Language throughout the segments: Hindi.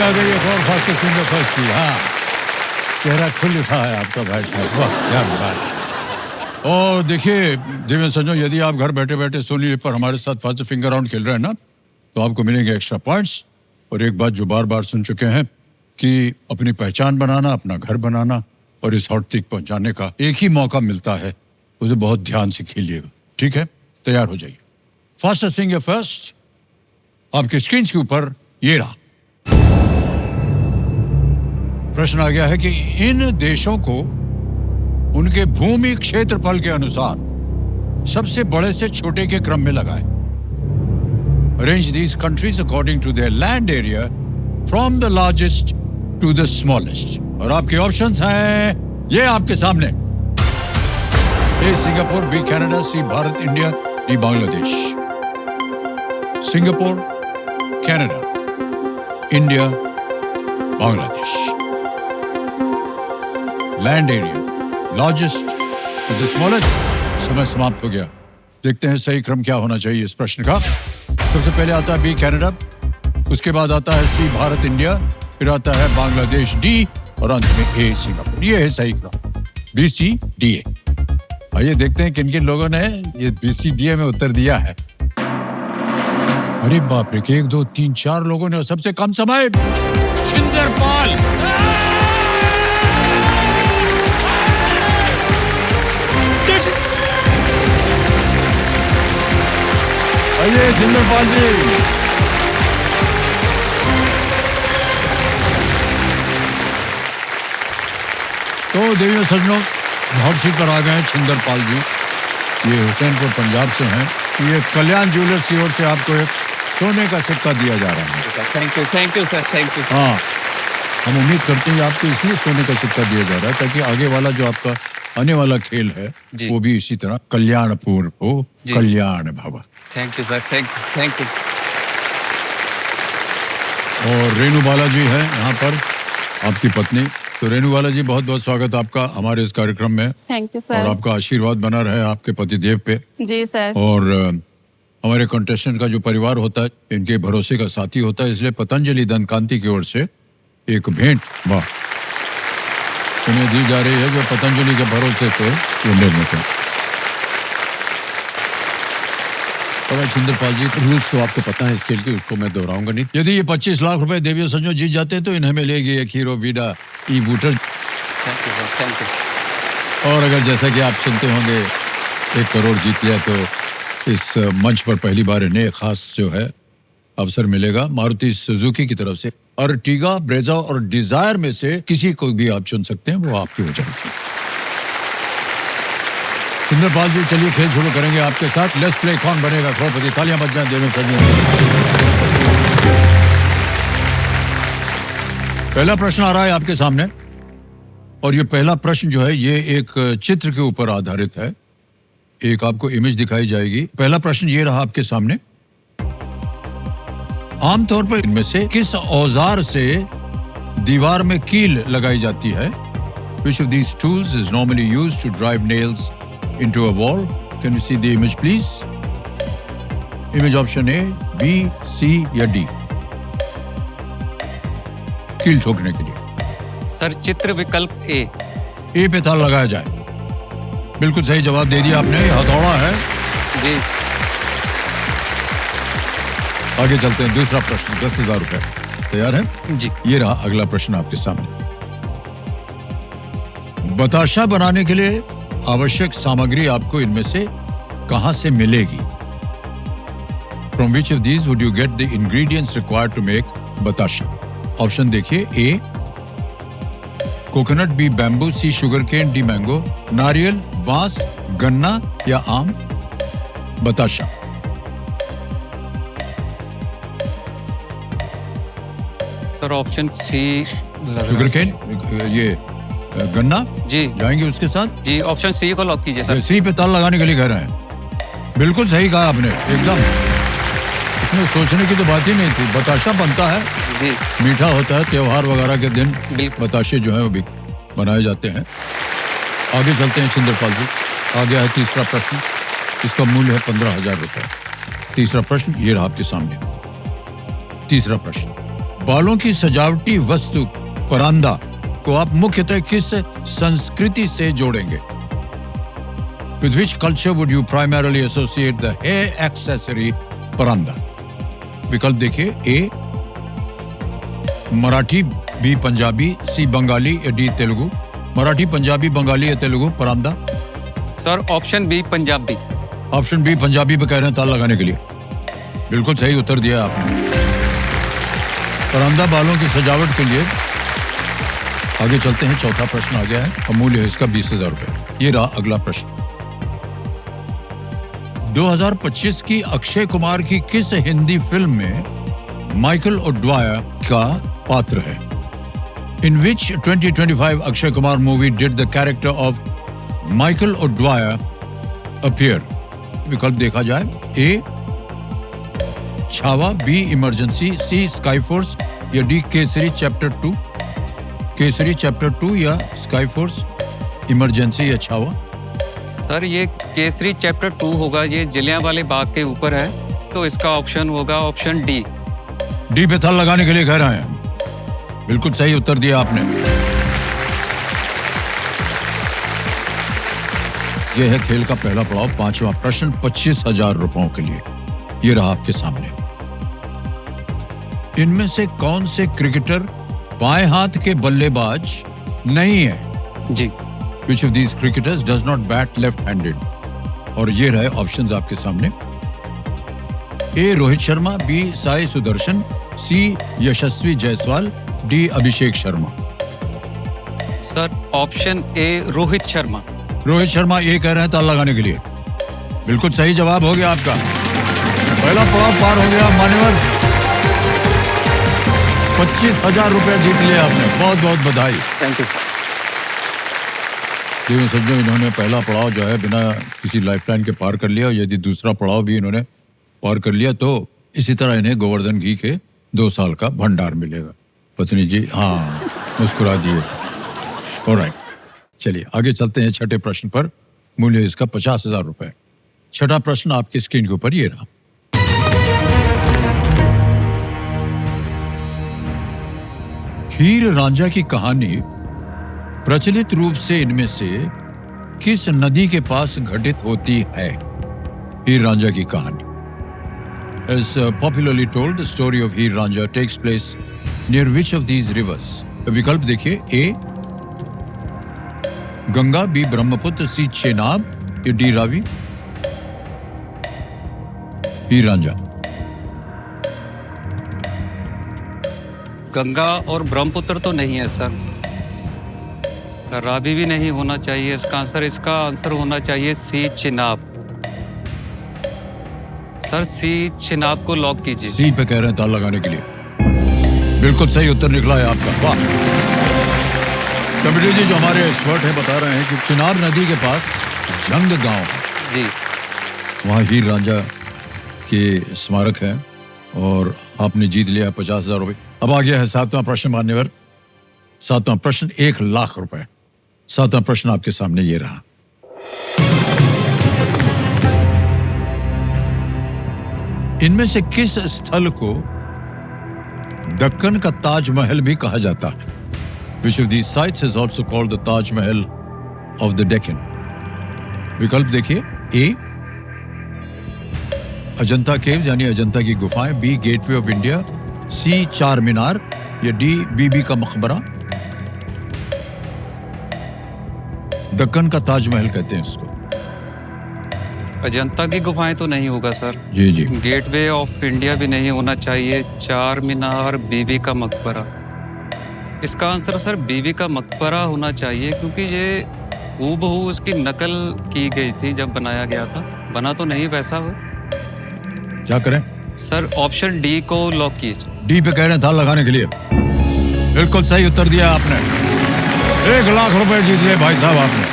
आ गई एक और फास्ट फिंगर फर्स्ट की। हाँ, चेहरा खुल उठा है आपका भाई साहब, वाह क्या बात। और देखिए देवेंद्र सज्जनों, यदि आप घर बैठे बैठे सोनी पर हमारे साथ फास्ट फिंगर राउंड खेल रहे हैं ना, तो आपको मिलेंगे एक्स्ट्रा पॉइंट्स। और एक बात जो बार बार सुन चुके हैं कि अपनी पहचान बनाना, अपना घर बनाना और इस हॉट तक पहुंचाने का एक ही मौका मिलता है, उसे बहुत ध्यान से खेलिएगा। ठीक है, तैयार हो जाइए। फास्ट फिंगर फर्स्ट आपके स्क्रीन के ऊपर ये रहा। प्रश्न आ गया है कि इन देशों को उनके भूमि क्षेत्रफल के अनुसार सबसे बड़े से छोटे के क्रम में लगाए। Arrange these countries according to their land area from the largest to the smallest. और आपके ऑप्शंस हैं ये आपके सामने। A Singapore, B Canada, C Bharat, India, D Bangladesh. Singapore, Canada, India, Bangladesh. Land area largest to the smallest. समय समाप्त हो गया। देखते हैं सही क्रम क्या होना चाहिए इस प्रश्न का। सबसे पहले आता है बी कनाडा, उसके बाद आता है सी भारत इंडिया, फिर आता है बांग्लादेश डी, और अंत में ए सिंगापुर। ये है सही क्रम, बी सी डी ए। आइए देखते हैं किन किन लोगों ने ये बी सी डी ए में उत्तर दिया है। अरे बाप रे, 1 2 3 4 लोगों ने। और सबसे कम समय छिंदरपाल। आइए छिंदरपाल जी। तो देवियों सज्जनों, हॉट सीट पर आ गए हैं छिंदरपाल जी। ये हुसैनपुर पंजाब से हैं। ये कल्याण ज्वेलर्स की ओर से आपको एक सोने का सिक्का दिया जा रहा है। Thank you sir, thank you. हाँ, हम उम्मीद करते हैं आपको इसलिए सोने का सिक्का दिया जा रहा है ताकि आगे वाला जो आपका आने वाला खेल है वो भी इसी तरह कल्याणपूर्ण हो। कल्याण भव। Thank you sir, thank you. और रेणु बालाजी है यहाँ पर, आपकी पत्नी। तो रेणु बाला जी, बहुत बहुत स्वागत आपका हमारे इस कार्यक्रम में। Thank you sir. और आपका आशीर्वाद बना रहे आपके पतिदेव पे। जी सर। और हमारे कंटेस्टेंट का जो परिवार होता है, इनके भरोसे का साथी होता है, इसलिए पतंजलि धनकांति की ओर से एक भेंट वाह उन्हें दी जा रही है, जो पतंजलि के भरोसे से ये निर्मित है। और छिंदरपाल जी, रूल्स तो आपको पता है इस खेल की, उसको मैं दोहराऊंगा नहीं। यदि ये 25 लाख रुपए देवियों सज्जनों जीत जाते हैं तो इन्हें मिलेगी एक हीरो वीडा ई बूटर। Thank you sir, thank you. और अगर जैसा कि आप सुनते होंगे 1 करोड़ जीत लिया तो इस मंच पर पहली बार इन्हें खास जो है अवसर मिलेगा मारुति सुजुकी की तरफ से। अर्टिगा, ब्रेजा और डिजायर में से किसी को भी आप चुन सकते हैं, वो आपकी हो जाएगी। छिंदरपाल जी, चलिए खेल शुरू करेंगे आपके साथ। लेट्स प्ले कौन बनेगा करोड़पति। तालियां बज जाएं देवेंद्र सज्जनों। पहला प्रश्न आ रहा है आपके सामने, और ये पहला प्रश्न जो है ये एक चित्र के ऊपर आधारित है। एक आपको इमेज दिखाई जाएगी। पहला प्रश्न ये रहा आपके सामने। आमतौर पर इनमें से किस औजार से दीवार में कील लगाई जाती है? Which of these tools is normally used to drive nails into a wall? Can you see the image, please? Image option A, B, C या D? कील ठोकने के लिए सर चित्र विकल्प ए। ए पे ताला लगाया जाए। बिल्कुल सही जवाब दे दिया आपने। हथौड़ा है जी। आगे चलते हैं। दूसरा प्रश्न 10,000 रुपए। तैयार है जी। ये रहा अगला प्रश्न आपके सामने। बताशा बनाने के लिए आवश्यक सामग्री आपको इनमें से कहां से मिलेगी? From which of these would you get the ingredients required to make बताशा? ऑप्शन देखिए। A coconut, B bamboo, C sugar cane, D mango. नारियल, बांस, गन्ना या आम? बताशा। Sir option C sugar cane, ये गन्ना जी जाएंगे उसके साथ। जी, ऑप्शन सी को लॉक कीजिए सर। सी पे ताला लगाने के लिए कह रहे हैं। बिल्कुल सही कहा आपने, एकदम। इसमें सोचने की तो बात ही नहीं थी। बताशा बनता है जी, मीठा होता है। त्योहार वगैरह के दिन बताशे जो है वो भी बनाए जाते हैं। आगे चलते हैं छिंदरपाल जी। आ गया है तीसरा प्रश्न, इसका मूल्य है 15,000 रुपए। तीसरा प्रश्न ये रहा आपके सामने। तीसरा प्रश्न, बालों की सजावटी वस्तु परांदा को आप मुख्यतः किस संस्कृति से जोड़ेंगे? With which culture would you primarily associate the hair accessory paranda? विकल्प देखिए, A Marathi, B Punjabi, C Bengali या डी तेलुगु। मराठी, पंजाबी, बंगाली या तेलुगु परांदा। Sir option B Punjabi. Option B Punjabi पे कह रहे हैं ताल लगाने के लिए। बिल्कुल सही उत्तर दिया आपने। परांदा बालों की सजावट के लिए। आगे चलते हैं, चौथा प्रश्न आ गया है, अमूल्य है इसका 20,000 रुपए। ये रहा अगला प्रश्न। 2025 की अक्षय कुमार की किस हिंदी फिल्म में माइकल ओडवायर का पात्र है? In which 2025 Akshay Kumar movie did the character of Michael O'Dwyer appear? विकल्प देखा जाए, ए छावा, बी इमरजेंसी, सी स्काई फोर्स या D Kesari chapter 2। Kesari chapter 2 या स्काई फोर्स, इमरजेंसी या छावा? सर ये केसरी चैप्टर 2 होगा, ये जलियांवाले बाग के ऊपर है, तो इसका ऑप्शन होगा ऑप्शन डी। डी पे थल लगाने के लिए कह रहे हैं। बिल्कुल सही उत्तर दिया आपने। यह है खेल का पहला पड़ाव, 5वां प्रश्न 25,000 रुपयों के लिए। यह रहा आपके सामने। इनमें से कौन से क्रिकेटर बाएं हाथ के बल्लेबाज नहीं है? जी। Which of these cricketers does not bat left-handed? और ये रहे ऑप्शंस आपके सामने। A Rohit Sharma, B Sai Sudharsan, C Yashasvi Jaiswal, D Abhishek Sharma. Sir option A Rohit Sharma. Rohit Sharma ये कह रहे हैं ताल लगाने के लिए। बिल्कुल सही जवाब हो गया आपका। पहला पड़ाव पार हो गया मान्यवर। 25,000 रुपए जीत लिया आपने। बहुत बहुत बधाई। Thank you sir. जीवन सज्जनों, इन्होंने पहला पड़ाव जो है बिना किसी लाइफलाइन के पार कर लिया। यदि दूसरा पड़ाव भी इन्होंने पार कर लिया तो इसी तरह इन्हें गोवर्धन घी के 2 साल का भंडार मिलेगा। पत्नी जी हाँ मुस्कुरा दिए। ऑलराइट, चलिए आगे चलते हैं छठे प्रश्न पर। मूल्य इसका 50,000 रुपए। छठा प्रश्न आपकी स्क्रीन के ऊपर ये रहा। हीर रांझा की कहानी प्रचलित रूप से इनमें से किस नदी के पास घटित होती है? हीर रांझा की कहानी। As popularly told, the story of Heer Ranjha takes place near which of these rivers? विकल्प देखिए, ए गंगा, बी ब्रह्मपुत्र, सी चेनाब या डी रावी। हीर रांझा। गंगा और ब्रह्मपुत्र तो नहीं है सर, रावी भी नहीं होना चाहिए इसका आंसर होना चाहिए सी चिनाब। सर सी चिनाब को लॉक कीजिए। सी पे कह रहे हैं ताल लगाने के लिए। बिल्कुल सही उत्तर निकला है आपका। वाह। कमिटी जी जो हमारे एक्सपर्ट हैं बता रहे हैं कि चिनाब नदी के पास जंग गांव है जी, वहाँ हीर रांझा के स्मारक है और आपने जीत लिया 50,000 रुपए। अब आ गया है 7वां प्रश्न मान्यवर। 7वां प्रश्न 1 लाख रुपए। 7वां प्रश्न आपके सामने ये रहा। इनमें से किस स्थल को दक्कन का ताजमहल भी कहा जाता है? Which of these sites is also called the Taj Mahal of the Deccan? विकल्प देखिए, ए अजंता केव्स यानी अजंता की गुफाएं, बी गेटवे ऑफ इंडिया, सी चार मीनार या डी बीबी का मकबरा। दक्कन का ताजमहल कहते हैं इसको। अजंता की गुफाएं तो नहीं होगा सर। जी जी। गेटवे ऑफ इंडिया भी नहीं होना चाहिए, चार मीनार, बीबी का मकबरा। इसका आंसर सर बीबी का मकबरा होना चाहिए, क्योंकि ये हूबहू उसकी नकल की गई थी जब बनाया गया था। बना तो नहीं वैसा हो। क्या करें? सर ऑप्शन डी को लॉक कीजिए। डी पे कह रहे हैं ताल लगाने के लिए। बिल्कुल सही उत्तर दिया आपने। 1 लाख रुपए जीत लिए भाई साहब आपने।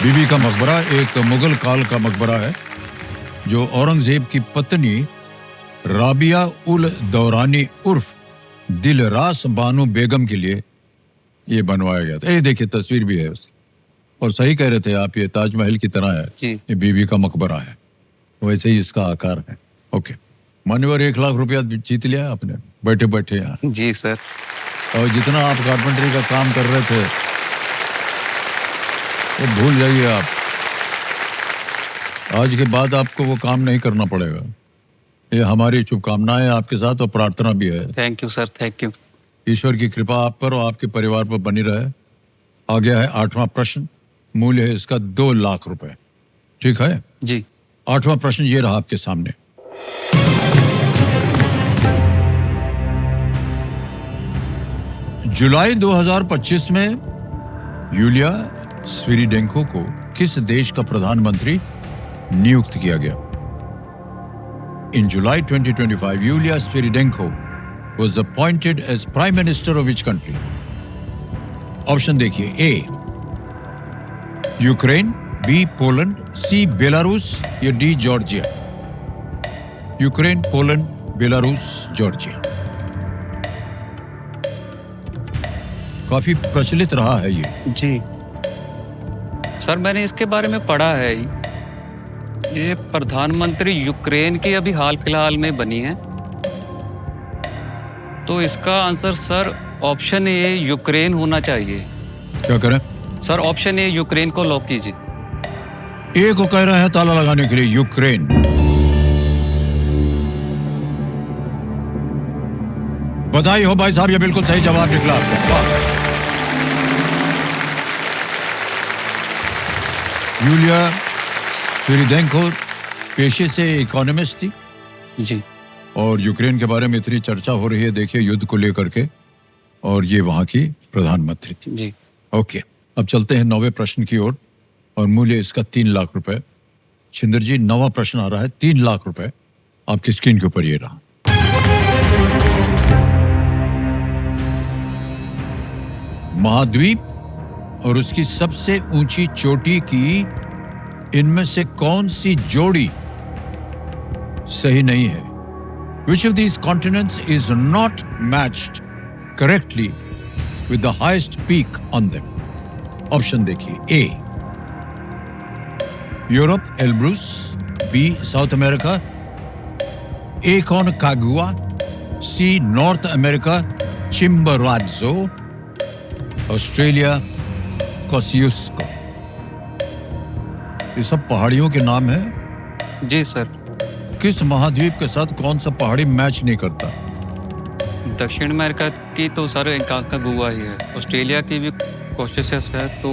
बीबी का मकबरा एक मुगल काल का मकबरा है जो औरंगजेब की पत्नी राबिया उल दौरानी उर्फ दिलरास बानो बेगम के लिए ये बनवाया गया था। ये देखिए तस्वीर भी है और सही कह रहे थे आप, ये ताजमहल की तरह है। जी। ये बीबी का मकबरा है, वैसे ही इसका आकार है। ओके, मान्यवर 1 लाख रुपया जीत लिया आपने बैठे बैठे यहाँ। जी सर। और जितना आप कारपेंटरी का काम कर रहे थे वो भूल जाइए आप। आज के बाद आपको वो काम नहीं करना पड़ेगा। ये हमारी शुभकामनाएं आपके साथ और प्रार्थना भी है। Thank you sir, thank you. ईश्वर की कृपा आप पर और आपके परिवार पर बनी रहे। आ गया है 8वां प्रश्न, मूल्य है इसका 2 लाख रुपए। ठीक है जी। 8वां प्रश्न ये रहा आपके सामने। जुलाई 2025 में यूलिया स्विरिडेंको को किस देश का प्रधानमंत्री नियुक्त किया गया? In July 2025, Yulia Sviridenko was appointed as Prime Minister of which country? Option देखिए, ए यूक्रेन, बी पोलैंड, सी बेलारूस या D Georgia. Ukraine, Poland, Belarus, Georgia. काफी प्रचलित रहा है ये। जी सर, मैंने इसके बारे में पढ़ा है। ये प्रधानमंत्री यूक्रेन की अभी हाल फिलहाल में बनी है, तो इसका आंसर सर ऑप्शन ए यूक्रेन होना चाहिए। क्या करें? सर ऑप्शन ए यूक्रेन को लॉक कीजिए। ए को कह रहे हैं ताला लगाने के लिए यूक्रेन। बधाई हो भाई साहब, ये बिल्कुल सही जवाब निकला आपका। यूलिया स्विरिडेंको पेशे से इकोनॉमिस्ट थी जी। और यूक्रेन के बारे में इतनी चर्चा हो रही है, देखिए युद्ध को लेकर के, और ये वहां की प्रधानमंत्री थी जी। ओके, अब चलते हैं 9वें प्रश्न की ओर और मूल्य इसका 3 लाख रुपए। छिंदर जी 9वां प्रश्न आ रहा है, 3 लाख रुपए आपकी स्क्रीन के ऊपर ये रहा। महाद्वीप और उसकी सबसे ऊंची चोटी की इनमें से कौन सी जोड़ी सही नहीं है? Which of these continents is not matched correctly with the highest peak on them? Option देखिए, A Europe Elbrus, B South America Aconcagua, C North America Chimborazo, Australia Kosciuszko. ये सब पहाड़ियों के नाम हैं। जी सर। किस महाद्वीप के साथ कौन सा पहाड़ी मैच नहीं करता? दक्षिण अमेरिका की तो सर एकोनकागुआ ही है। ऑस्ट्रेलिया की भी कोशिशेस है, तो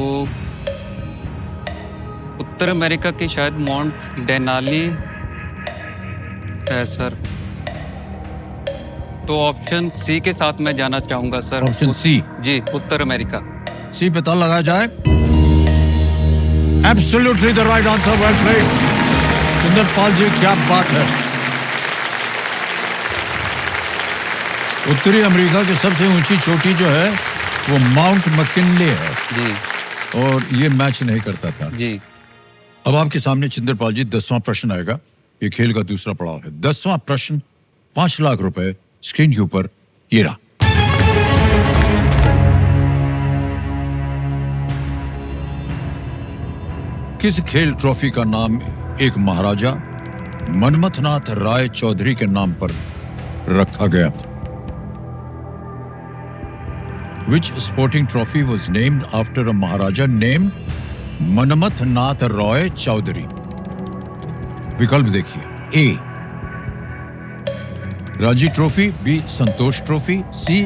उत्तर अमेरिका की शायद माउंट डेनाली है सर। तो ऑप्शन सी के साथ मैं जाना चाहूंगा सर। Option C? जी, उत्तर अमेरिका। सी पे ताला लगाया जाए। Absolutely the right answer, well played Sundar Pal जी, क्या बात है। उत्तरी अमेरिका की सबसे ऊंची चोटी जो है वो माउंट मैकिनले है जी, और ये मैच नहीं करता था जी। अब आपके सामने छिंदरपाल जी 10वां प्रश्न आएगा। ये खेल का दूसरा पड़ाव है। 10वां प्रश्न 5 लाख रुपए स्क्रीन के ऊपर ये रहा। किस खेल ट्रॉफी का नाम एक महाराजा मनमथनाथ राय चौधरी के नाम पर रखा गया था? Which sporting trophy was named after a Maharaja named Manmathnath Roy Chaudhary? विकल्प देखिए, ए रणजी ट्रॉफी, बी संतोष ट्रॉफी, सी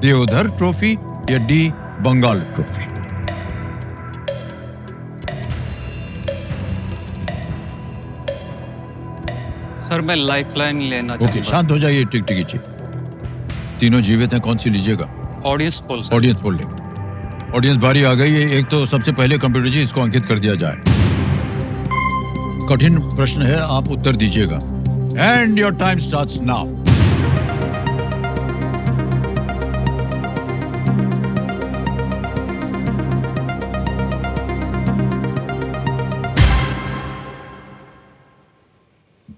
देवधर ट्रॉफी या डी बंगाल ट्रॉफी। सर मैं लाइफलाइन लेना ओके, चाहूंगा। शांत हो जाइए टिकटिकी जी। तीनों जीवित हैं, कौन सी लीजिएगा? Audience poll sir. ऑडियंस बोल लेंगे। ऑडियंस बारी आ गई है। एक तो सबसे पहले कंप्यूटर जी इसको अंकित कर दिया जाए। कठिन प्रश्न है, आप उत्तर दीजिएगा। And your time starts now.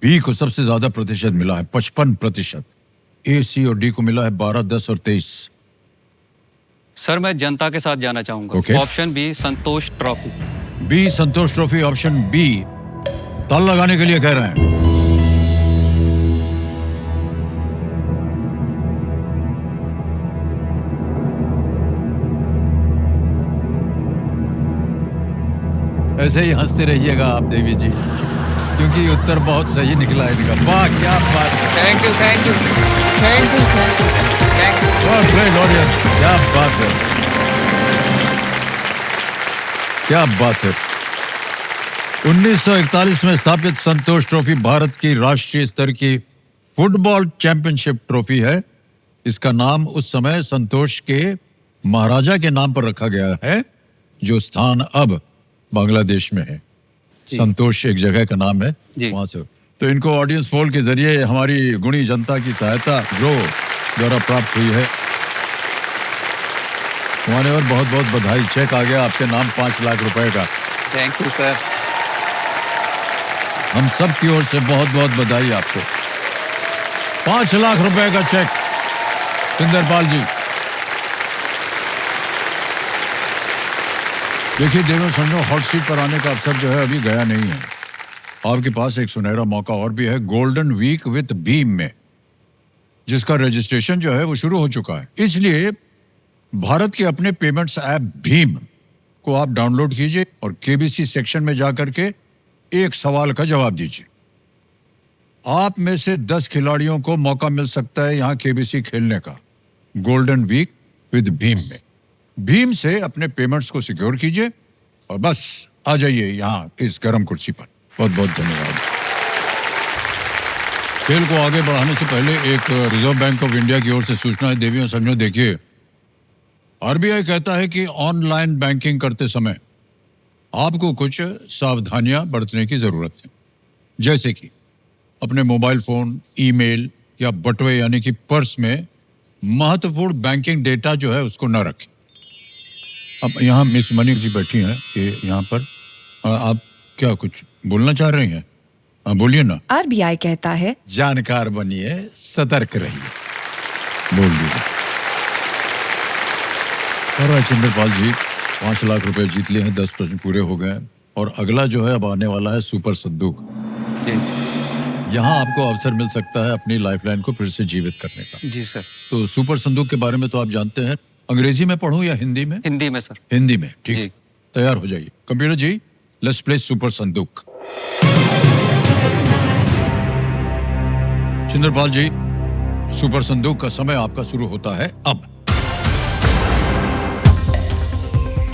B को सबसे ज्यादा प्रतिशत मिला है, 55%। ए, सी और डी को मिला है 12, 10 और 23। सर मैं जनता के साथ जाना चाहूंगा। Okay. ऑप्शन बी संतोष ट्रॉफी। बी संतोष ट्रॉफी, ऑप्शन बी ताला लगाने के लिए कह रहे हैं। ऐसे ही हंसते रहिएगा आप देवी जी, क्योंकि उत्तर बहुत सही निकला इनका। वाह क्या बात है, thank you thank you thank you thank you thank you. Well played, audience. क्या बात है, क्या बात है। 1941 में स्थापित संतोष ट्रॉफी भारत की राष्ट्रीय स्तर की फुटबॉल चैंपियनशिप ट्रॉफी है। इसका नाम उस समय संतोष के महाराजा के नाम पर रखा गया है, जो स्थान अब बांग्लादेश में है। संतोष एक जगह का नाम है जी। वहां से। तो इनको ऑडियंस पोल के जरिए हमारी गुणी जनता की सहायता जो द्वारा प्राप्त हुई है, मान्यवर बहुत बहुत बधाई। चेक आ गया आपके नाम 5 लाख रुपए का। Thank you sir. हम सब की ओर से बहुत बहुत बधाई आपको। 5 लाख रुपए का चेक सुंदरपाल जी। देखिए देवेंद्र समझो, हॉट सीट पर आने का अवसर जो है अभी गया नहीं है। आपके पास एक सुनहरा मौका और भी है गोल्डन वीक विद भीम में, जिसका रजिस्ट्रेशन जो है वो शुरू हो चुका है। इसलिए भारत के अपने पेमेंट्स ऐप भीम को आप डाउनलोड कीजिए और केबीसी सेक्शन में जाकर के एक सवाल का जवाब दीजिए। आप में से 10 खिलाड़ियों को मौका मिल सकता है यहां केबीसी खेलने का गोल्डन वीक विद भीम में। भीम से अपने पेमेंट्स को सिक्योर कीजिए और बस आ जाइए यहां इस गर्म कुर्सी पर। बहुत बहुत धन्यवाद। खेल को आगे बढ़ाने से पहले एक रिजर्व बैंक ऑफ इंडिया की ओर से सूचना है। देवियों समझो, देखिए आरबीआई कहता है कि ऑनलाइन बैंकिंग करते समय आपको कुछ सावधानियां बरतने की जरूरत है, जैसे कि अपने मोबाइल फोन, ईमेल या बटुए यानी कि पर्स में महत्वपूर्ण बैंकिंग डेटा जो है उसको न रखें। अब यहाँ मिस मनी जी बैठी हैं कि यहाँ पर आप क्या कुछ बोलना चाह रही हैं? हाँ बोलिए ना। आरबीआई कहता है जानकार बनिए, सतर्क रहिए। बोल दीजिए। और चंद्रपाल जी 5 लाख रुपए जीत लिए हैं, 10 प्रश्न पूरे हो गए हैं और अगला जो है अब आने वाला है सुपर संदूक। यहाँ आपको अवसर मिल सकता है अपनी लाइफलाइन को फिर से जीवित करने का। जी सर। तो सुपर संदूक के बारे में तो आप जानते हैं। अंग्रेजी में पढ़ूं या हिंदी में? हिंदी में सर। हिंदी में, ठीक जी। है। तैयार हो जाइए। Computer ji, let's play super Sandook. Chandrapal ji, super संदूक का समय आपका शुरू होता है अब।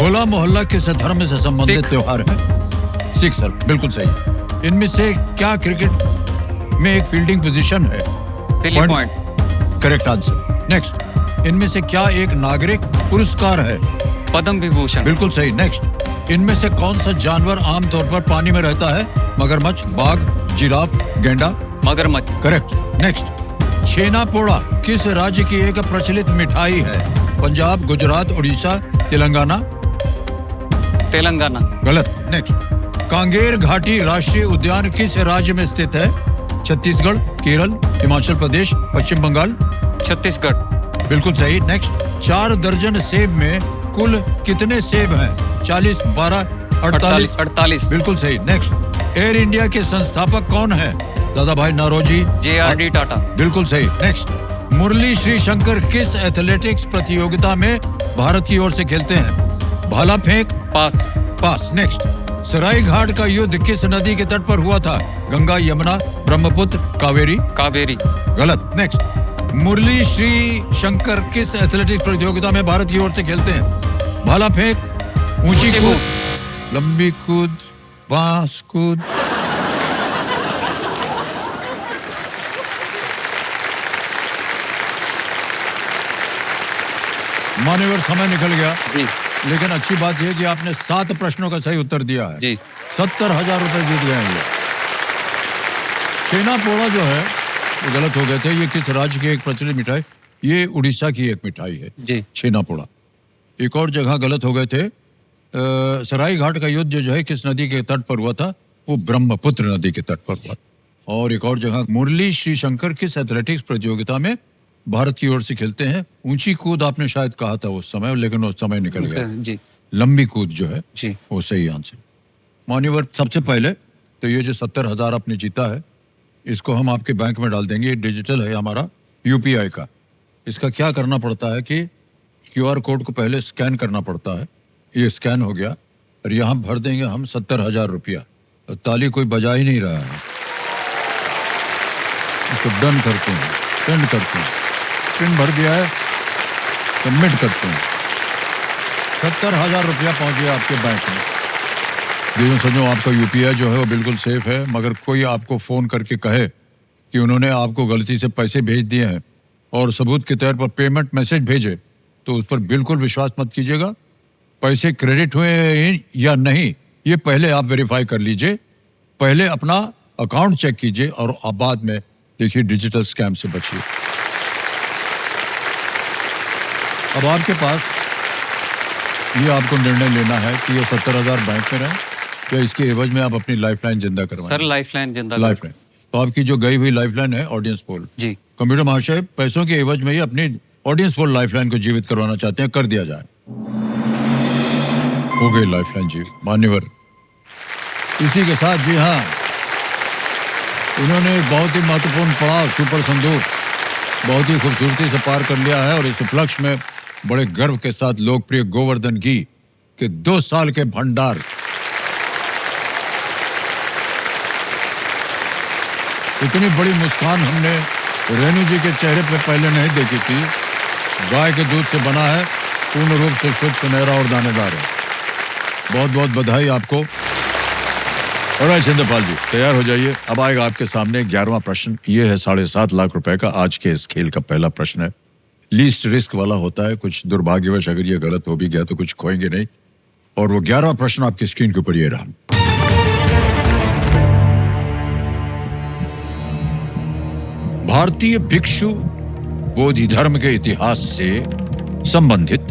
होला मोहल्ला किस धर्म से संबंधित सिख। त्योहार है? सिख सर, बिल्कुल सही। इनमें से क्या क्रिकेट में एक फील्डिंग पोजीशन है? Silly point. Correct answer. Next, इनमें से क्या एक नागरिक पुरस्कार है? पद्म विभूषण। बिल्कुल सही। नेक्स्ट, इनमें से कौन सा जानवर आमतौर पर पानी में रहता है? मगरमच्छ, बाघ, जिराफ, गेंडा? मगरमच्छ। करेक्ट। नेक्स्ट, छेना पोड़ा किस राज्य की एक प्रचलित मिठाई है? पंजाब, गुजरात, उड़ीसा, तेलंगाना? तेलंगाना। गलत। नेक्स्ट, कांगेर घाटी राष्ट्रीय उद्यान किस राज्य में स्थित है? छत्तीसगढ़, केरल, हिमाचल प्रदेश, पश्चिम बंगाल? छत्तीसगढ़। बिल्कुल सही। नेक्स्ट, 4 दर्जन सेब में कुल कितने सेब हैं? 40, 12, 48? 48। बिल्कुल सही। नेक्स्ट, एयर इंडिया के संस्थापक कौन है? दादा भाई नौरोजी? JRD टाटा। बिल्कुल सही। नेक्स्ट, मुरली श्री शंकर किस एथलेटिक्स प्रतियोगिता में भारत की ओर से खेलते हैं? भाला फेंक? पास। पास। नेक्स्ट, सराय घाट का युद्ध किस नदी के तट पर हुआ था? गंगा, यमुना, ब्रह्मपुत्र, कावेरी? कावेरी। गलत। नेक्स्ट, मुरली श्री शंकर किस एथलेटिक्स प्रतियोगिता में भारत की ओर से खेलते हैं? भाला फेंक, ऊंची कूद, लंबी कूद, बांस कूद? मान्यवर समय निकल गया, जी। लेकिन अच्छी बात यह कि आपने 7 प्रश्नों का सही उत्तर दिया है। जी। 70,000 रुपए जीत गए हैं ये। छेना पोड़ा जो है वो गलत हो गए थे। ये किस राज्य की एक प्रचलित मिठाई? ये उड़ीसा की एक मिठाई है जी। छेना पोड़ा। एक और जगह गलत हो गए थे। सराय घाट का युद्ध जो है किस नदी के तट पर हुआ था? वो ब्रह्मपुत्र नदी के तट पर हुआ। और एक और जगह, मुरली श्री शंकर किस एथलेटिक्स प्रतियोगिता में भारत की ओर से खेलते हैं? ऊंची कूद आपने शायद कहा था उस समय, लेकिन वो समय निकल गया। जी। लंबी कूद जो है जी। वो सही आंसर। मान्यवर, सबसे पहले तो ये जो 70,000 आपने जीता है, इसको हम आपके बैंक में डाल देंगे। ये डिजिटल है हमारा यूपीआई का। इसका क्या करना पड़ता है कि क्यूआर कोड को पहले स्कैन करना पड़ता है। ये स्कैन हो गया। और यहाँ भर देंगे हम 70,000 रुपया। और ताली कोई बजा ही नहीं रहा है। तो डन करते हैं, सेंड करते हैं, पिन भर दिया है, सबमिट करते हैं। 70,000 रुपया पहुंच गया आपके बैंक में। देखो समझो, आपका यूपीआई जो है वो बिल्कुल सेफ है, मगर कोई आपको फोन करके कहे कि उन्होंने आपको गलती से पैसे भेज दिए हैं और सबूत के तौर पर पेमेंट मैसेज भेजे, तो उस पर बिल्कुल विश्वास मत कीजिएगा। पैसे क्रेडिट हुए हैं या नहीं, ये पहले आप वेरीफाई कर लीजिए। पहले अपना अकाउंट चेक कीजिए और अब बाद में देखिए डिजिटल स्कैम से बचिए। अब आपके पास ये आपको निर्णय लेना है कि ये 70,000 बैंक में रहे या इसके एवज में आप अपनी लाइफलाइन जिंदा करवाएं। सर लाइफलाइन जिंदा लाइफलाइन, तो आपकी जो गई हुई लाइफलाइन है ऑडियंस पोल जी। कंप्यूटर महाशय पैसों के एवज में ही अपनी ऑडियंस पोल लाइफलाइन को जीवित करवाना चाहते हैं, कर दिया जाए। हो गई लाइफलाइन जी मान्यवर। इसी के साथ जी हाँ, उन्होंने एक बहुत ही महत्वपूर्ण पड़ाव सुपर संदूक बहुत ही खूबसूरती से पार कर लिया है और इस उपलक्ष्य में बड़े गर्व के साथ लोकप्रिय गोवर्धन घी के 2 साल के भंडार, इतनी बड़ी मुस्कान हमने रेणु जी के चेहरे पे पहले नहीं देखी थी। गाय के दूध से बना है, पूर्ण रूप से शुद्ध, सुनहरा और दानेदार है। बहुत बहुत बधाई आपको। और चंद्रपाल जी तैयार हो जाइए, अब आएगा आपके सामने 11वां प्रश्न। ये है 7.5 लाख रुपए का। आज के इस खेल का पहला प्रश्न है, लीस्ट रिस्क वाला होता है। कुछ दुर्भाग्यवश अगर ये गलत हो भी गया तो कुछ खोएंगे नहीं। और वो 11वां प्रश्न आपकी स्क्रीन के ऊपर ये रहा। भारतीय भिक्षु बोधि धर्म के इतिहास से संबंधित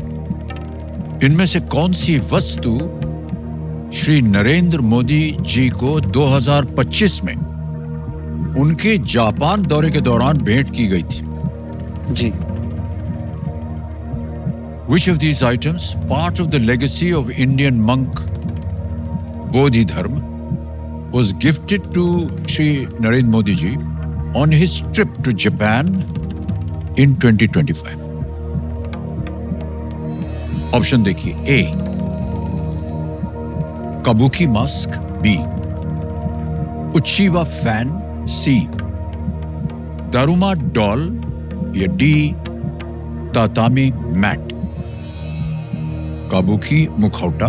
इनमें से कौन सी वस्तु श्री नरेंद्र मोदी जी को 2025 में उनके जापान दौरे के दौरान भेंट की गई थी? जी। Which of these items, part of the legacy of Indian monk Bodhidharma, was gifted to Shri Narendra Modi ji on his trip to Japan in 2025? Option देखिए। ए काबुकी मास्क, बी उच्चीवा फैन, सी दारुमा डॉल या डी तातामी मैट। काबुकी मुखौटा,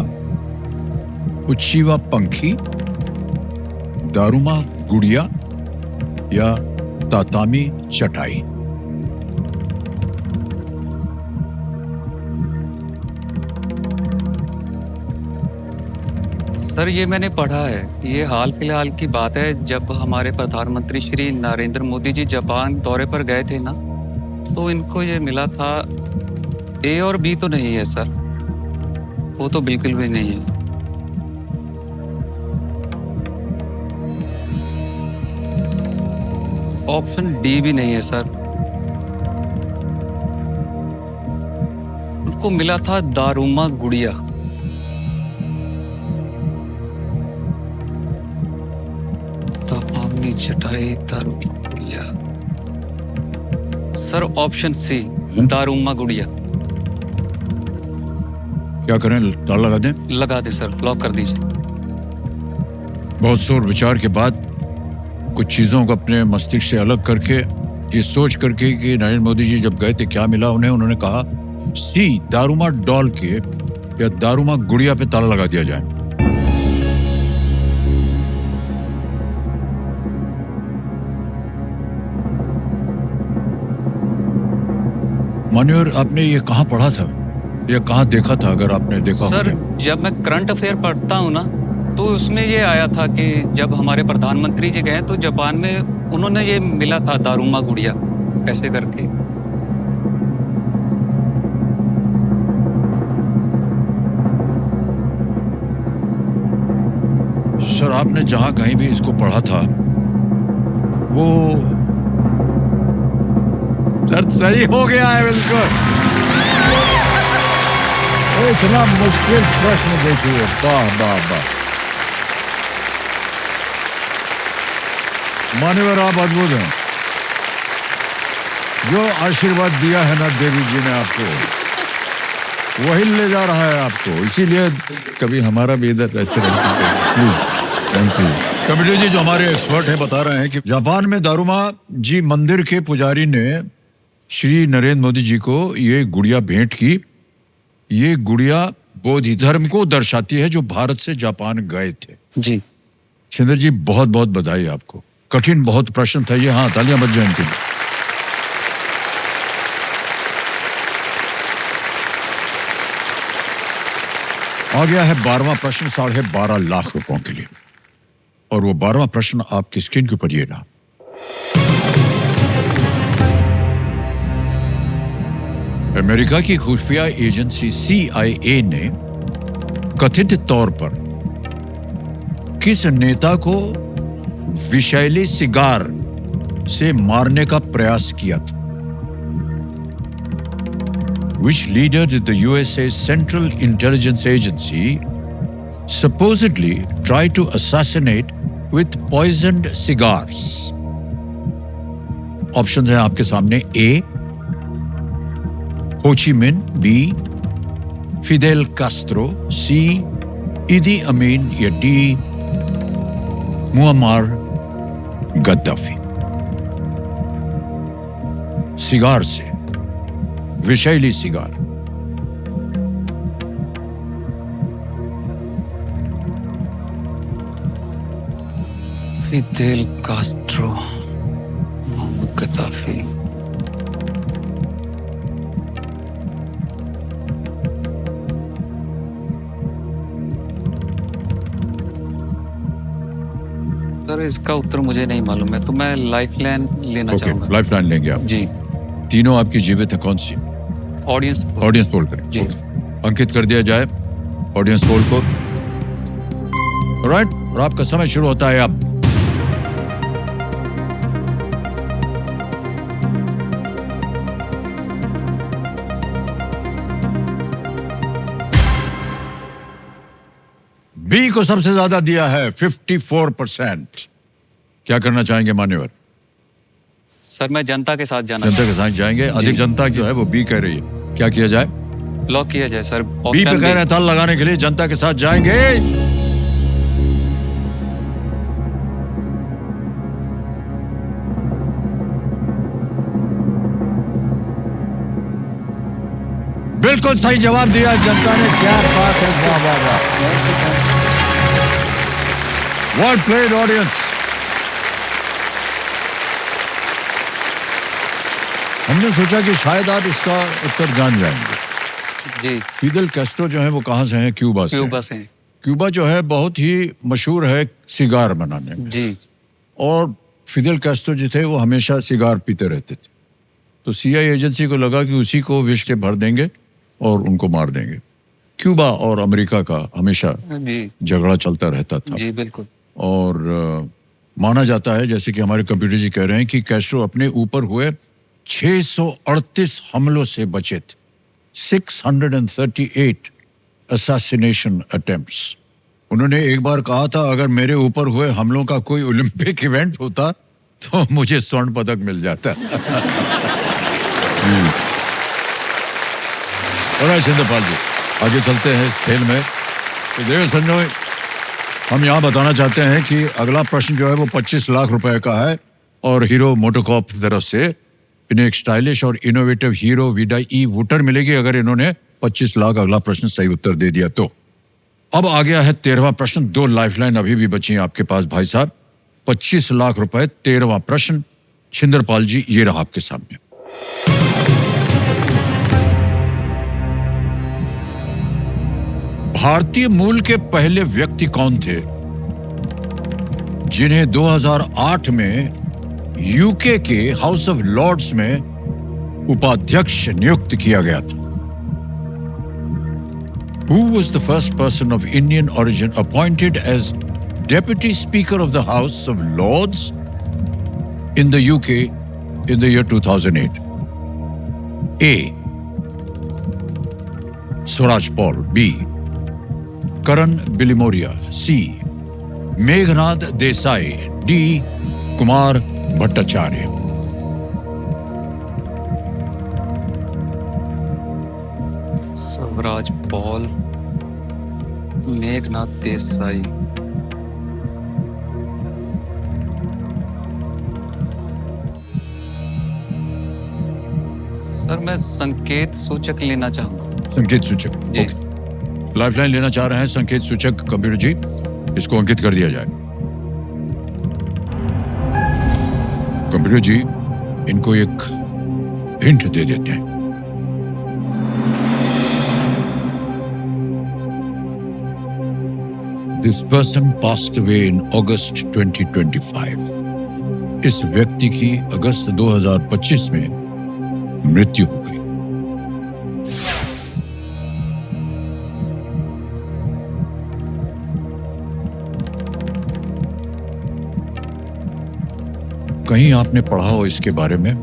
उच्चीवा पंखी, दारुमा गुड़िया या तातामी चटाई। सर ये मैंने पढ़ा है, ये हाल फिलहाल की बात है। जब हमारे प्रधानमंत्री श्री नरेंद्र मोदी जी जापान दौरे पर गए थे ना, तो इनको ये मिला था। ए और बी तो नहीं है सर, वो तो बिल्कुल भी नहीं है। ऑप्शन डी भी नहीं है सर। उनको मिला था दारुमा गुड़िया। तापामी चटाई दारुमा गुड़िया। सर ऑप्शन सी दारुमा गुड़िया। क्या करें, ताला लगा दें? लगा दे सर, लॉक कर दीजिए। बहुत सोच विचार के बाद, कुछ चीजों को अपने मस्तिष्क से अलग करके, ये सोच करके कि नरेंद्र मोदी जी जब गए थे क्या मिला उन्हें, उन्होंने कहा सी दारुमा डॉल के या दारुमा गुड़िया पे ताला लगा दिया जाए। मान्यवर, आपने ये कहाँ पढ़ा था या कहाँ देखा था, अगर आपने देखा सर होगा? जब मैं करंट अफेयर पढ़ता हूँ ना, तो उसमें ये आया था कि जब हमारे प्रधानमंत्री जी गए तो जापान में उन्होंने ये मिला था दारुमा गुड़िया ऐसे करके। सर आपने जहां कहीं भी इसको पढ़ा था वो सर सही हो गया है बिल्कुल। इतना मुश्किल प्रश्न देखिए, वाह वाह वाह। मान्यवर आप अद्भुत हैं। जो आशीर्वाद दिया है ना देवी जी ने आपको, वही ले जा रहा है आपको, इसीलिए कभी हमारा भी इधर रहते थैंक यू। कपिल जी जो हमारे एक्सपर्ट हैं बता रहे हैं कि जापान में दारुमा जी मंदिर के पुजारी ने श्री नरेंद्र मोदी जी को ये गुड़िया भेंट की। ये गुड़िया बौद्ध धर्म को दर्शाती है जो भारत से जापान गए थे। जी शिंदर जी बहुत बहुत बधाई आपको। कठिन बहुत प्रश्न था ये, हाँ तालियां बज जाएं इनके लिए। आ गया है 12वां प्रश्न 12.5 लाख रुपयों के लिए, और वो 12वां प्रश्न आपकी स्क्रीन के ऊपर ये रहा। अमेरिका की खुफिया एजेंसी CIA ने कथित तौर पर किस नेता को विषैली सिगार से मारने का प्रयास किया था? Which leader did the USA's Central Intelligence Agency supposedly try to assassinate with poisoned cigars? ऑप्शन है आपके सामने। A Ho Chi Minh, B Fidel Castro, C Idi Amin या D मुअम्मार गद्दाफी। सिगार से, विषैली cigar. Fidel Castro, Mohammed Gaddafi. Sir इसका उत्तर मुझे नहीं मालूम है, तो मैं लाइफलाइन लेना चाहूंगा। लाइफलाइन लेंगे आप? जी। तीनों आपकी जीवित है, कौन सी? ऑडियंस पोल करें जी। अंकित कर दिया जाए ऑडियंस पोल को। राइट, और आपका समय शुरू होता है अब। बी को सबसे ज्यादा दिया है 54%। क्या करना चाहेंगे मान्यवर? सर मैं जनता के साथ जाना जनता के साथ जाएंगे। अधिक जनता जो है वो बी कह रही है, क्या किया जाए? लॉक किया जाए सर। बी पे कह रहे हैं ताल लगाने के लिए, जनता के साथ जाएंगे। बिल्कुल सही जवाब दिया जनता ने। क्या बात है, वाह वाह वाह। Well played audience. हमने सोचा कि शायद आप इसका उत्तर जान जाएंगे। जी। फिदेल कैस्ट्रो जो है वो कहाँ से हैं? क्यूबा से। क्यूबा से। क्यूबा जो है बहुत ही मशहूर है सिगार बनाने में। जी। और फिदेल कैस्ट्रो जो थे वो हमेशा सिगार पीते रहते थे, तो CIA एजेंसी को लगा कि उसी को विष से भर देंगे और उनको मार देंगे। क्यूबा और अमेरिका का हमेशा झगड़ा चलता रहता था। जी बिल्कुल। और माना जाता है, जैसे कि हमारे कंप्यूटर जी कह रहे हैं, कि कैस्ट्रो अपने ऊपर हुए 638 हमलों से बचे थे। 638 assassination attempts। उन्होंने एक बार कहा था, अगर मेरे ऊपर हुए हमलों का कोई ओलंपिक इवेंट होता तो मुझे स्वर्ण पदक मिल जाता। और चंद्रपाल जी आगे चलते हैं इस खेल में। तो देव संजय, हम यहाँ बताना चाहते हैं कि अगला प्रश्न जो है वो 25 लाख रुपए का है, और हीरो मोटोकॉर्प की तरफ से इन्हें एक स्टाइलिश और इनोवेटिव हीरो वीडा ई वूटर मिलेगी अगर इन्होंने 25 लाख अगला प्रश्न सही उत्तर दे दिया तो। अब आ गया है 13वां प्रश्न। 2 लाइफलाइन अभी भी बची हैं आपके पास भाई साहब। 25 लाख रुपए, 13वां प्रश्न। छिंदरपाल जी ये रहा आपके सामने। भारतीय मूल के पहले व्यक्ति कौन थे जिन्हें 2008 में यूके के हाउस ऑफ लॉर्ड्स में उपाध्यक्ष नियुक्त किया गया था? Who was the first person of Indian origin appointed as Deputy Speaker of the House of Lords in the UK in the year 2008? A. Swaraj Paul. B. Karan Bilimoria. C. Meghnad Desai. D. Kumar Bhattacharya. Shivraj Paul, Meghnath Desai. Sir मैं संकेत सूचक लेना चाहूंगा। संकेत सूचक, जी। ओके। लाइफलाइन लेना चाह रहे हैं संकेत सूचक कंप्यूटर जी, इसको अंकित कर दिया जाए। कंप्यूटर जी, इनको एक हिंट दे देते हैं। This person passed away in August 2025। इस व्यक्ति की अगस्त 2025 में मृत्यु हो गई। कहीं आपने पढ़ा हो इसके बारे में?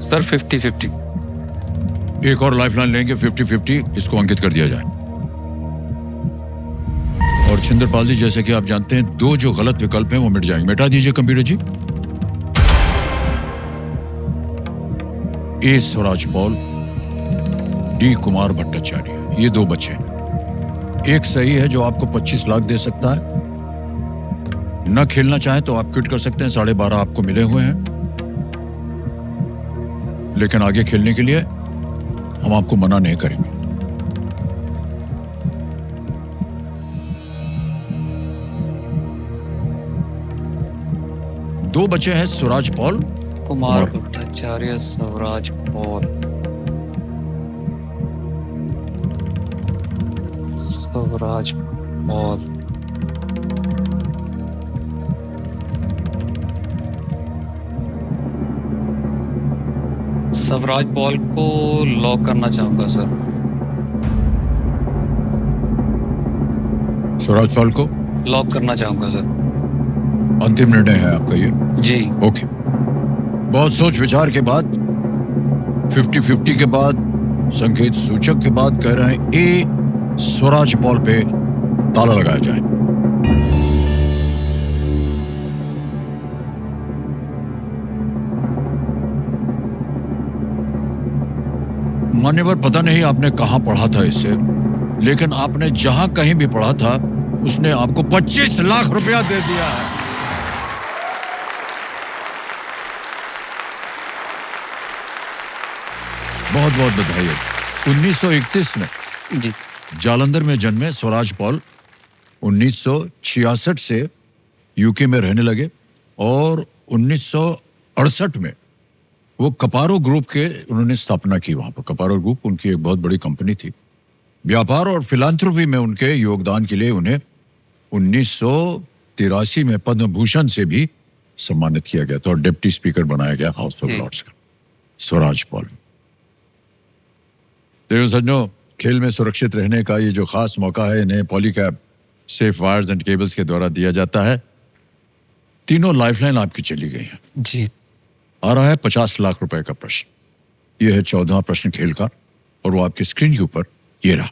सर 50-50। एक और लाइफलाइन लेंगे 50-50, इसको अंकित कर दिया जाए। और छिंदरपाल जी, जैसे कि आप जानते हैं, दो जो गलत विकल्प हैं वो मिट जाएंगे। मिटा दीजिए कंप्यूटर जी। ए स्वराज पॉल, डी कुमार भट्टाचार्य, ये दो बचे। एक सही है जो आपको 25 लाख दे सकता है। न खेलना चाहे तो आप क्विट कर सकते हैं, 12.5 आपको मिले हुए हैं। लेकिन आगे खेलने के लिए हम आपको मना नहीं करेंगे। दो बचे हैं Swaraj Paul, Kumar Bhattacharya, Swaraj Paul. Swaraj Paul. Swaraj Paul को लॉक करना चाहूंगा सर। स्वराज पॉल को लॉक करना चाहूंगा सर। अंतिम निर्णय है आपका ये? जी। ओके। बहुत सोच विचार के बाद, 50-50 के बाद, संकेत सूचक के बाद कह रहे हैं ए स्वराज पॉल पे ताला लगाया जाए। मान्यवर, पता नहीं आपने कहां पढ़ा था इससे, लेकिन आपने जहां कहीं भी पढ़ा था उसने आपको 25 लाख रुपया दे दिया है। बहुत बहुत बधाई है। 1931 में जी। जालंधर में जन्मे स्वराज पॉल 1966 से यूके में रहने लगे और 1968 में वो कपारो ग्रुप के उन्होंने स्थापना की। वहां पर कपारो ग्रुप उनकी एक बहुत बड़ी कंपनी थी। व्यापार और फिलांथ्रोपी में उनके योगदान के लिए उन्हें 1983 में पद्म भूषण से भी सम्मानित किया गया था और डिप्टी स्पीकर बनाया गया हाउस ऑफ लॉर्ड्स का। स्वराज पॉल। देव सज्जनों, खेल में सुरक्षित रहने का ये जो खास मौका है, इन्हें Polycab safe wires and cables के द्वारा दिया जाता है। तीनों लाइफलाइन आपकी चली गई हैं। जी। आ रहा है 50 लाख रुपए का प्रश्न। यह है 14वां प्रश्न खेल का और वो आपकी स्क्रीन के ऊपर ये रहा।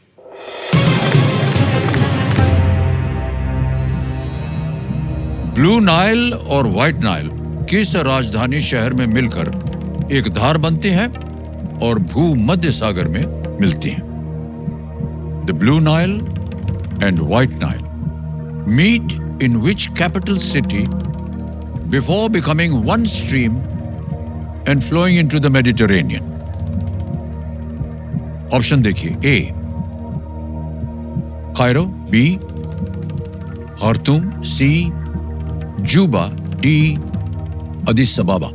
ब्लू नाइल और व्हाइट नाइल किस राजधानी शहर में मिलकर एक धार बनती हैं और भूमध्य सागर में मिलती हैं? The Blue Nile and White Nile meet in which capital city before becoming one stream and flowing into the Mediterranean? Option देखिए। A Cairo, B Khartoum, C Juba, D Addis Ababa.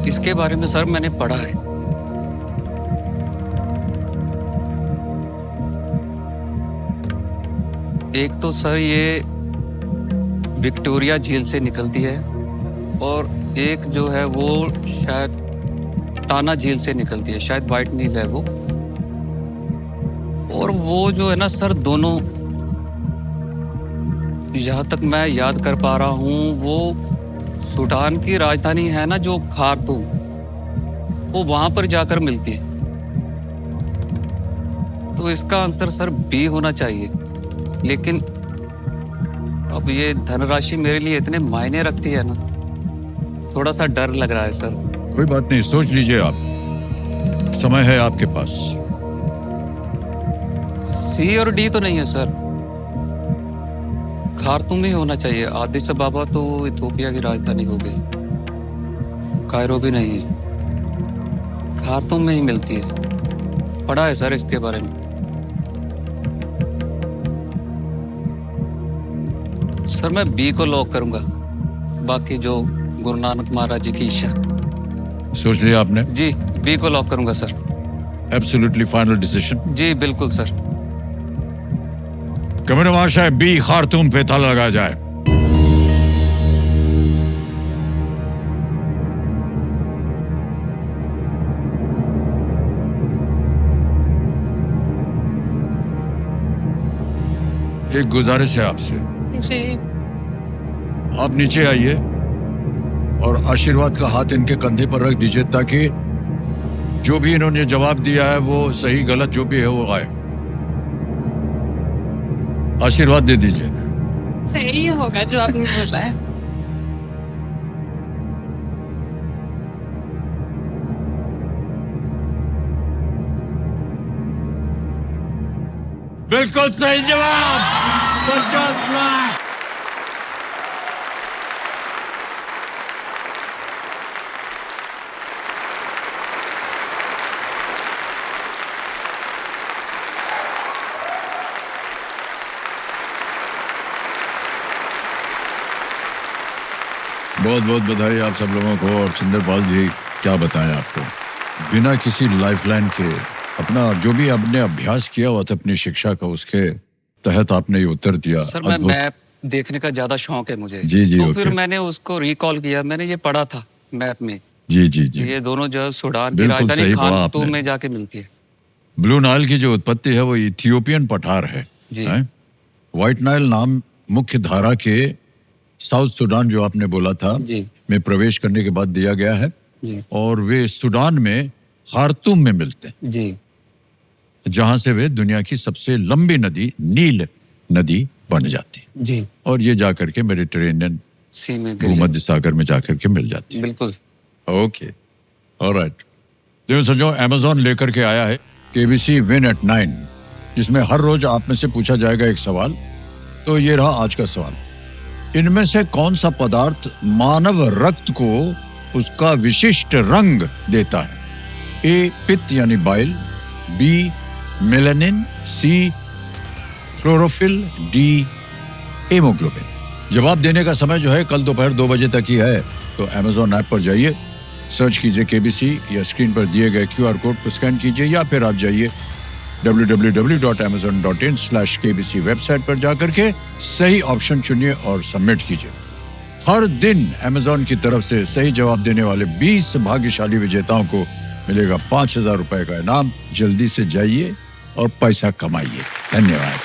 इसके बारे में सर मैंने पढ़ा है। एक तो सर ये विक्टोरिया झील से निकलती है और एक जो है वो शायद टाना झील से निकलती है, शायद व्हाइट नील है वो। और वो जो है ना सर, दोनों जहाँ तक मैं याद कर पा रहा हूँ, वो सूडान की राजधानी है ना जो खार्तूम, वो वहां पर जाकर मिलती है। तो इसका आंसर सर बी होना चाहिए। लेकिन अब ये धनराशि मेरे लिए इतने मायने रखती है ना, थोड़ा सा डर लग रहा है सर। कोई बात नहीं, सोच लीजिए आप, समय है आपके पास। सी और डी तो नहीं है सर, खार्तूम ही होना चाहिए। आदिस अबाबा तो इथोपिया की राजधानी हो गई, कायरो भी नहीं है, खार्तूम में ही मिलती है। पढ़ा है सर इसके बारे में। सर मैं बी को लॉक करूंगा, बाकी जो गुरु नानक महाराज जी की इच्छा। सोच लिया आपने? जी बी को लॉक करूंगा सर। Absolutely final decision? जी बिल्कुल सर। कमर महाशय, बी खार्तूम पे ताला लगाया जाए। एक गुजारिश है आपसे, जी आप नीचे आइए और आशीर्वाद का हाथ इनके कंधे पर रख दीजिए, ताकि जो भी इन्होंने जवाब दिया है वो सही गलत जो भी है वो आए। आशीर्वाद दे दीजिए। सही होगा जो आपने बोला है। बिल्कुल सही जवाब। बहुत बहुत बधाई आप सब लोगों को। और सुंदरपाल जी, क्या बताएं आपको, बिना किसी लाइफलाइन के अपना जो भी आपने अभ्यास किया हुआ था अपनी शिक्षा का, उसके तहत आपने ये उत्तर दिया। सर मैं मैप देखने का ज्यादा शौक है मुझे। जी जी, तो फिर ओके। मैंने उसको रिकॉल किया, मैंने ये पढ़ा था मैप में। जी जी जी, ये दोनों जो सूडान की बिल्कुल राजधानी सही पढ़ा खार्तूम आपने। में जाके मिलती है। ब्लू नाइल की जो उत्पत्ति है वो इथियोपियन पठार है। जी। हैं? व्हाइट नाइल नाम मुख्य धारा के साउथ सूडान जो आपने बोला था जी। में प्रवेश करने के बाद दिया गया है, जी और वे सूडान में खार्तूम में मिलते हैं, जी जहां से वे दुनिया की सबसे लंबी नदी नील नदी बन जाती है, जी। और ये जाकर के मेडिटेरेनियन सी में गिर भूमध्य सागर में जाकर के मिल जाती जाती। है। बिल्कुल। Okay, alright. देखो समझो, अमेज़न लेकर के आया है केबीसी विन एट 9, जिसमें हर रोज आप में से पूछा जाएगा एक सवाल। तो ये रहा आज का सवाल, इनमें से कौन सा पदार्थ मानव रक्त को उसका विशिष्ट रंग देता है? ए पित्त यानी बाइल, बी मेलानिन, सी क्लोरोफिल, डी हेमोग्लोबिन। जवाब देने का समय जो है कल दोपहर 2 बजे तक ही है। तो अमेज़न ऐप पर जाइए, सर्च कीजिए केबीसी, या स्क्रीन पर दिए गए QR कोड को स्कैन कीजिए, या फिर आप जाइए www.amazon.in/kbc वेबसाइट पर जाकर के सही ऑप्शन चुनिए और सबमिट कीजिए। हर दिन अमेज़न की तरफ से सही जवाब देने वाले 20 भाग्यशाली विजेताओं को मिलेगा 5,000 रुपए का इनाम। जल्दी से जाइए और पैसा कमाइए। धन्यवाद।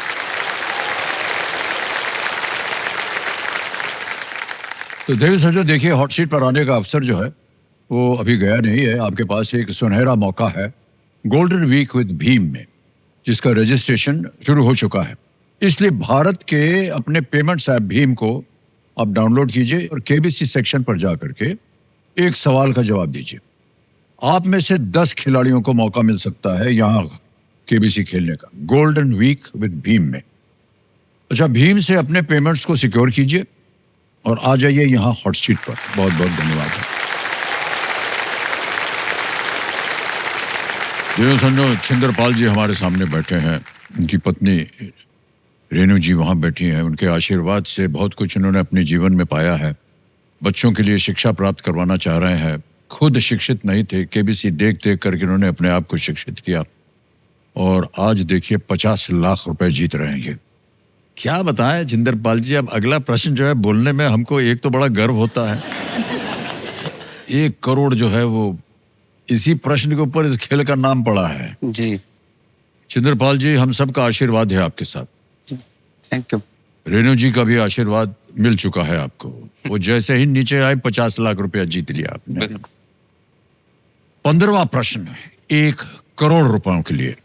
तो देवी सजो, देखिए हॉट सीट पर आने का अवसर जो है वो अभी गया नहीं है। आपके पास एक सुनहरा मौका है गोल्डन वीक विद भीम में, जिसका रजिस्ट्रेशन शुरू हो चुका है। इसलिए भारत के अपने पेमेंट्स ऐप भीम को आप डाउनलोड कीजिए और केबीसी सेक्शन पर जाकर के एक सवाल का जवाब दीजिए। आप में से 10 खिलाड़ियों को मौका मिल सकता है यहाँ केबीसी खेलने का गोल्डन वीक विद भीम में। अच्छा, भीम से अपने पेमेंट्स को सिक्योर कीजिए और आ जाइए यहाँ हॉट सीट पर। बहुत बहुत धन्यवाद। समझो, छिंदरपाल जी हमारे सामने बैठे हैं, उनकी पत्नी रेणु जी वहाँ बैठी हैं। उनके आशीर्वाद से बहुत कुछ इन्होंने अपने जीवन में पाया है। बच्चों के लिए शिक्षा प्राप्त करवाना चाह रहे हैं। खुद शिक्षित नहीं थे, केबीसी देख देख करके इन्होंने अपने आप को शिक्षित किया, और आज देखिए 50 लाख रुपए जीत रहे हैं ये। क्या बताएं छिंदरपाल जी, अब अगला प्रश्न जो है बोलने में हमको एक तो बड़ा गर्व होता है, 1 करोड़ जो है वो इसी प्रश्न के ऊपर इस खेल का नाम पड़ा है। जी छिंदरपाल जी, हम सबका आशीर्वाद है आपके साथ। Thank you. रेणु जी का भी आशीर्वाद मिल चुका है आपको। वो जैसे ही नीचे आए 50 लाख रुपया जीत लिया आपने। बिल्कुल। 15वां प्रश्न है 1 करोड़ रुपयों के लिए।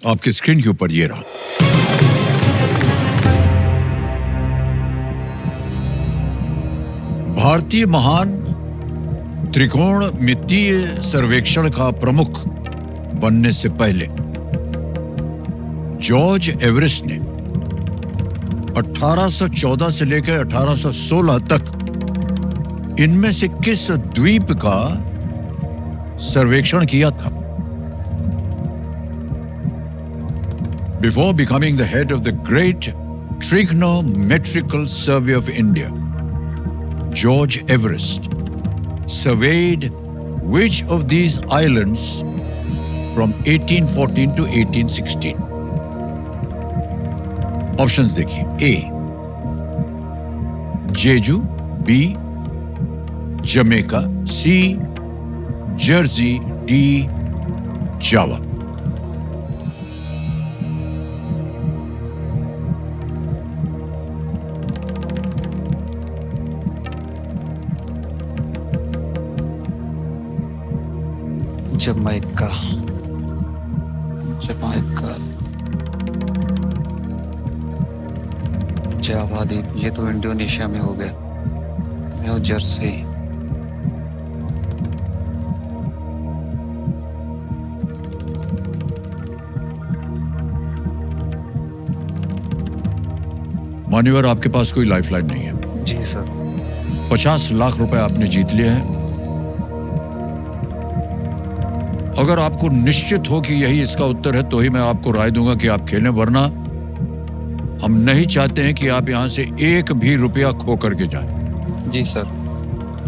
आपकी स्क्रीन के ऊपर ये रहा। भारतीय महान त्रिकोण मितीय सर्वेक्षण का प्रमुख बनने से पहले जॉर्ज एवरेस्ट ने 1814 से लेकर 1816 तक इनमें से किस द्वीप का सर्वेक्षण किया था? Before becoming the head of the great trigonometrical survey of India, George Everest surveyed which of these islands from 1814 to 1816? Options देखिए. A. Jeju, B. Jamaica, C. Jersey, D. Java. Jamaica, Jamaica, Java द्वीप, ये तो इंडोनेशिया में हो गया. न्यू जर्सी, मान्यवर, आपके पास कोई लाइफलाइन नहीं है. जी सर. 50 लाख रुपए आपने जीत लिए हैं. अगर आपको निश्चित हो कि यही इसका उत्तर है तो ही मैं आपको राय दूंगा कि आप खेलें, वरना हम नहीं चाहते हैं कि आप यहां से एक भी रुपया खो करके जाएं. जी सर.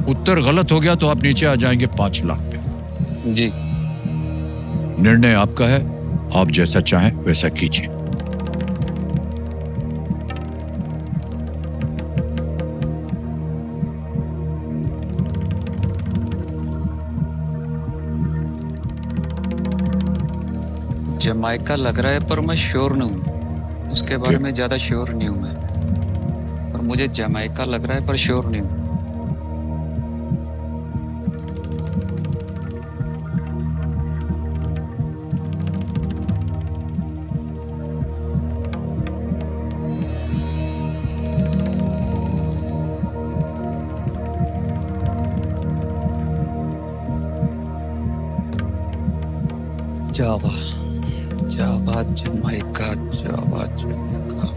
उत्तर गलत हो गया तो आप नीचे आ जाएंगे 5 लाख पे. जी. निर्णय आपका है, आप जैसा चाहें वैसा कीजिए. जमैका लग रहा है पर मैं श्योर नहीं हूँ. इसके बारे में ज़्यादा श्योर नहीं हूँ मैं, पर मुझे जमैका लग रहा है पर श्योर नहीं हूँ. जावा, जावा, जमैका, जावा, जमैका.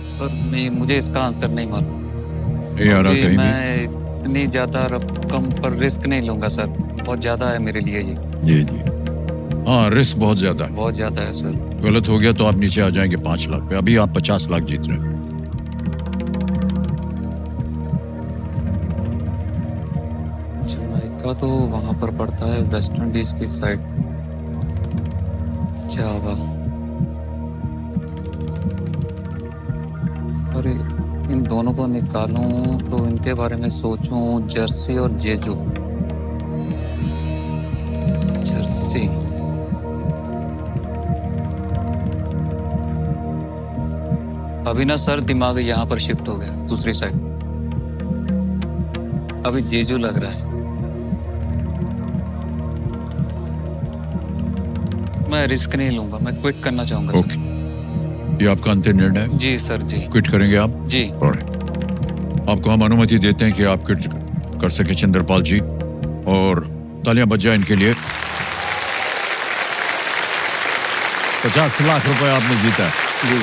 सर नहीं, मुझे इसका आंसर नहीं मालूम. नहीं आ रहा अभी कहीं भी? मैं इतनी ज़्यादा रकम पर रिस्क नहीं लूँगा सर. बहुत ज़्यादा है मेरे लिए ये. जी जी. हाँ, रिस्क बहुत ज्यादा है. बहुत ज़्यादा है सर. गलत हो गया तो आप नीचे आ जाएंगे 5 लाख पे. अभी आप 50 लाख जीत रहे हैं. जमैका तो वहाँ पर पड़ता है वेस्ट इंडीज की साइड. जावा. अरे इन दोनों को निकालूं तो इनके बारे में सोचूं. जर्सी और जेजू. जर्सी. अभी ना सर दिमाग यहाँ पर शिफ्ट हो गया दूसरी साइड. अभी जेजू लग रहा है. मैं रिस्क नहीं लूंगा, मैं क्विट करना चाहूंगा सर. ओके, ये आपका अंतिम निर्णय है? जी सर. जी क्विट करेंगे आप? जी. Alright. आपको हम अनुमति देते हैं कि आप क्विट कर सके चंद्रपाल जी, और तालियां बज जाए इनके लिए. 50 लाख रुपए आपने जीता है. जी.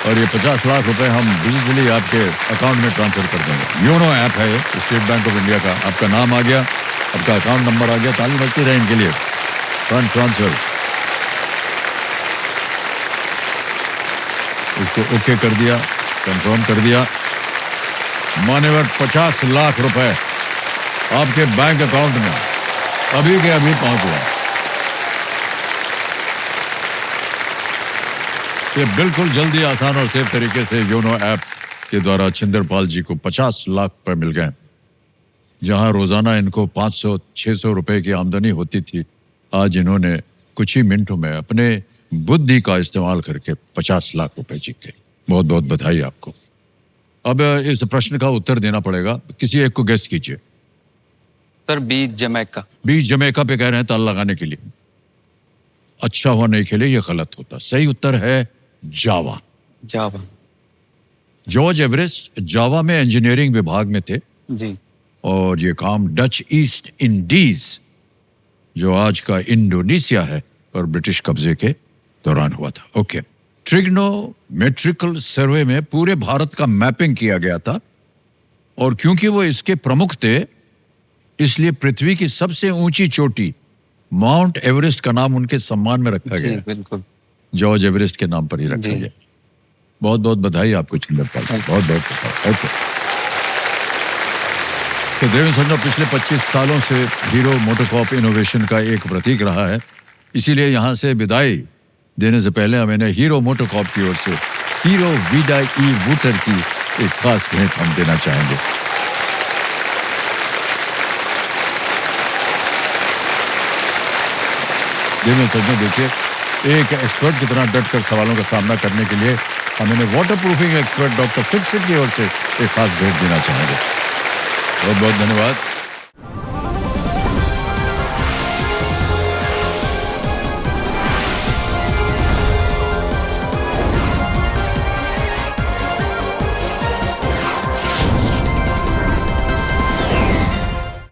और ये 50 लाख रुपए हम डिजिटली आपके अकाउंट में ट्रांसफर कर देंगे. योनो ऐप है ये, स्टेट बैंक ऑफ इंडिया का. आपका नाम आ गया, आपका अकाउंट नंबर आ गया. ताली बजती रहे इनके लिए. फंड ट्रांसफर इसको ओके कर दिया, कंफर्म कर दिया. मान्यवर, 50 लाख रुपए आपके बैंक अकाउंट में अभी के अभी पहुंच गया. ये बिल्कुल जल्दी, आसान और सेफ तरीके से योनो ऐप के द्वारा छिंदरपाल जी को 50 लाख रुपए मिल गए. जहां रोजाना इनको 500-600 रुपए की आमदनी होती थी, आज इन्होंने कुछ ही मिनटों में अपने बुद्धि का इस्तेमाल करके 50 लाख रुपए जीते. बहुत बहुत बधाई आपको. अब इस प्रश्न का उत्तर देना पड़ेगा. किसी एक को गेस कीजिए. Sir B Jamaica. B Jamaica पे कह रहे हैं ताला लगाने के लिए. अच्छा हुआ नहीं खेले, ये गलत होता। सही उत्तर है जावा। जावा। जॉर्ज एवरेस्ट जावा में इंजीनियरिंग विभाग में थे जी। और ये काम डच ईस्ट इंडीज, जो आज का इंडोनेशिया है, पर ब्रिटिश कब्जे के दौरान हुआ था। ओके। ट्रिग्नोमेट्रिकल सर्वे में पूरे भारत का मैपिंग किया गया था और क्योंकि वो इसके प्रमुख थे, इसलिए पृथ्वी की सबसे ऊंची चोटी माउंट एवरेस्ट का नाम उनके सम्मान में रखा जी गया। बिल्कुल। जॉर्ज एवरेस्ट के नाम पर ही रखा जी। गया। बहुत बहुत बधाई आपको चिंदरपाल जी, बहुत बहुत बधाई। ओके। तो देवेंद्र संजय पिछले 25 सालों से हीरो मोटोकॉप इनोवेशन का एक प्रतीक रहा है, इसीलिए यहाँ से विदाई देने से पहले हमें हीरो मोटोकॉप की ओर से हीरो वीडा ई वूटर की एक खास भेंट हम देना चाहेंगे। देवेंद्र संजय, देखिए, एक एक्सपर्ट की तरह डट कर सवालों का सामना करने के लिए हमें water proofing expert doctor Fixit की ओर से एक खास भेंट देना चाहेंगे। बहुत बहुत धन्यवाद।